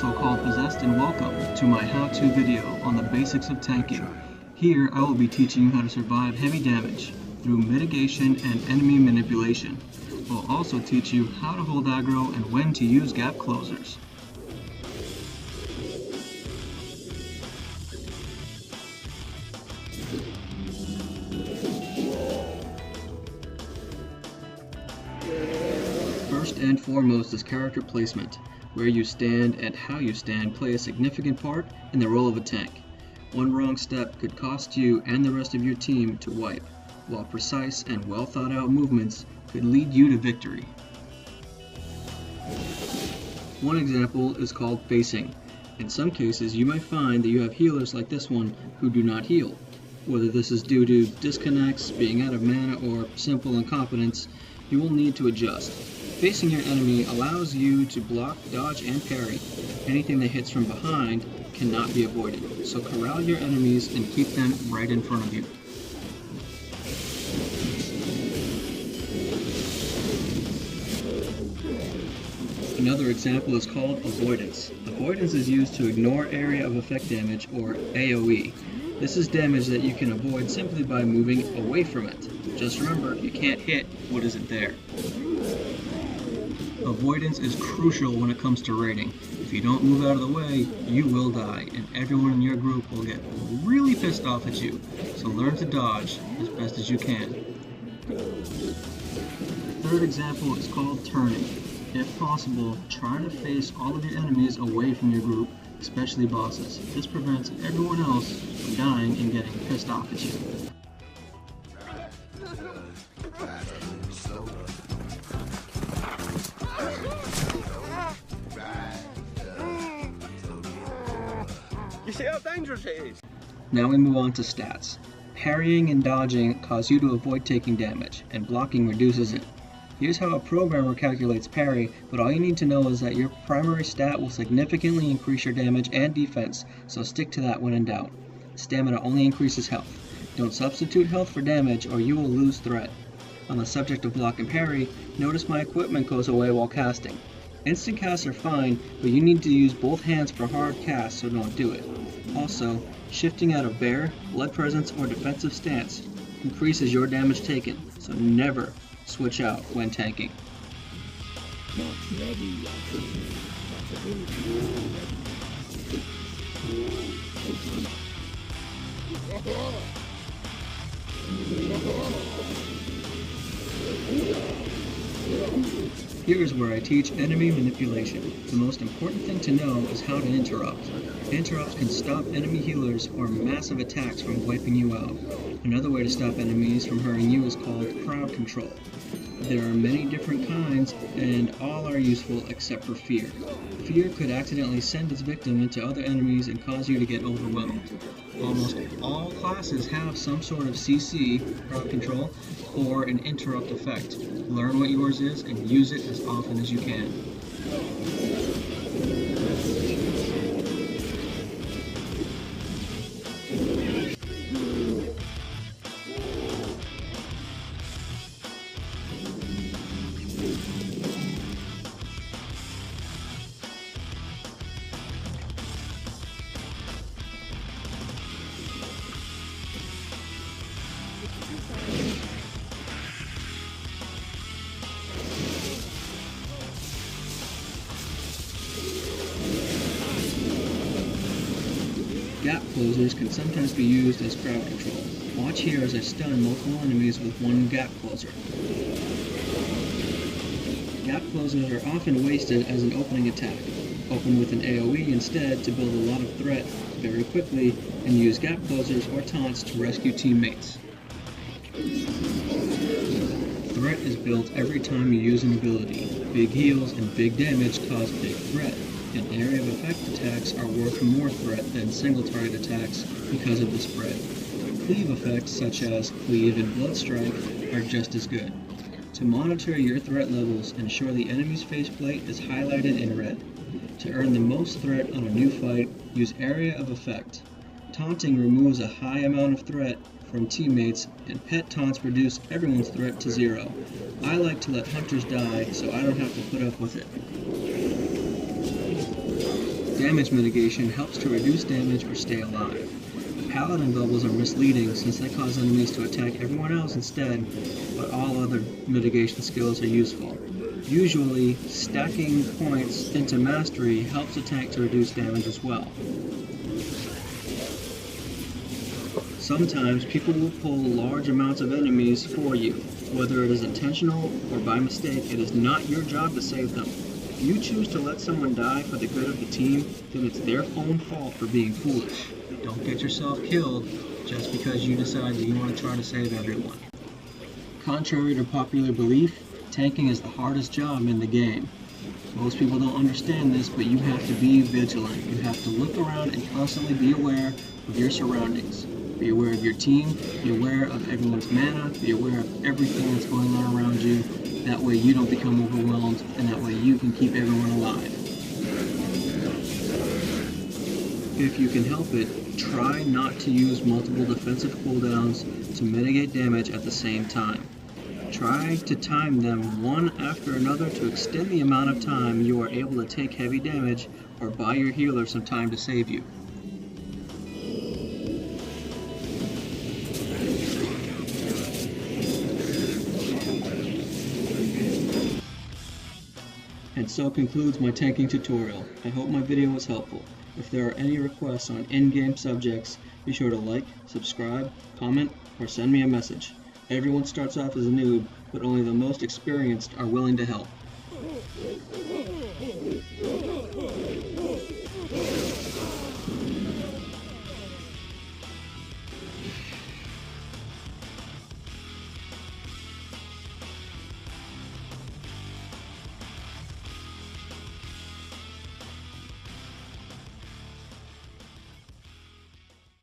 also called Possessed, and welcome to my how-to video on the basics of tanking. Here I will be teaching you how to survive heavy damage through mitigation and enemy manipulation. I'll also teach you how to hold aggro and when to use gap closers. First and foremost is character placement. Where you stand and how you stand play a significant part in the role of a tank. One wrong step could cost you and the rest of your team to wipe, while precise and well thought out movements could lead you to victory. One example is called facing. In some cases you might find that you have healers like this one who do not heal. Whether this is due to disconnects, being out of mana, or simple incompetence, you will need to adjust. Facing your enemy allows you to block, dodge, and parry. Anything that hits from behind cannot be avoided, so corral your enemies and keep them right in front of you. Another example is called avoidance. Avoidance is used to ignore area of effect damage, or AoE. This is damage that you can avoid simply by moving away from it. Just remember, you can't hit what isn't there. Avoidance is crucial when it comes to raiding. If you don't move out of the way, you will die, and everyone in your group will get really pissed off at you. So learn to dodge as best as you can. The third example is called turning. If possible, try to face all of your enemies away from your group, especially bosses. This prevents everyone else from dying and getting pissed off at you. You see how dangerous it is? Now we move on to stats. Parrying and dodging cause you to avoid taking damage, and blocking reduces it. Here's how a programmer calculates parry, but all you need to know is that your primary stat will significantly increase your damage and defense, so stick to that when in doubt. Stamina only increases health. Don't substitute health for damage or you will lose threat. On the subject of block and parry, notice my equipment goes away while casting. Instant casts are fine, but you need to use both hands for hard casts, so don't do it. Also, shifting out of bear, blood presence, or defensive stance increases your damage taken, so never switch out when tanking. Here is where I teach enemy manipulation. The most important thing to know is how to interrupt. Interrupts can stop enemy healers or massive attacks from wiping you out. Another way to stop enemies from hurting you is called crowd control. There are many different kinds, and all are useful except for fear. Fear could accidentally send its victim into other enemies and cause you to get overwhelmed. Almost all classes have some sort of CC, crowd control, or an interrupt effect. Learn what yours is and use it as often as you can. Gap closers can sometimes be used as crowd control. Watch here as I stun multiple enemies with one gap closer. Gap closers are often wasted as an opening attack. Open with an AoE instead to build a lot of threat very quickly, and use gap closers or taunts to rescue teammates. Threat is built every time you use an ability. Big heals and big damage cause big threat, and area of effect attacks are worth more threat than single target attacks because of the spread. Cleave effects such as Cleave and Blood Strike are just as good. To monitor your threat levels, ensure the enemy's faceplate is highlighted in red. To earn the most threat on a new fight, use area of effect. Taunting removes a high amount of threat from teammates, and pet taunts reduce everyone's threat to 0. I like to let hunters die so I don't have to put up with it. Damage mitigation helps to reduce damage or stay alive. Paladin bubbles are misleading since they cause enemies to attack everyone else instead, but all other mitigation skills are useful. Usually, stacking points into mastery helps a tank to reduce damage as well. Sometimes people will pull large amounts of enemies for you. Whether it is intentional or by mistake, it is not your job to save them. If you choose to let someone die for the good of the team, then it's their own fault for being foolish. Don't get yourself killed just because you decide that you want to try to save everyone. Contrary to popular belief, tanking is the hardest job in the game. Most people don't understand this, but you have to be vigilant. You have to look around and constantly be aware of your surroundings. Be aware of your team, be aware of everyone's mana, be aware of everything that's going on around you. That way you don't become overwhelmed, and that way you can keep everyone alive. If you can help it, try not to use multiple defensive cooldowns to mitigate damage at the same time. Try to time them one after another to extend the amount of time you are able to take heavy damage, or buy your healer some time to save you. And so concludes my tanking tutorial. I hope my video was helpful. If there are any requests on in-game subjects, be sure to like, subscribe, comment, or send me a message. Everyone starts off as a noob, but only the most experienced are willing to help.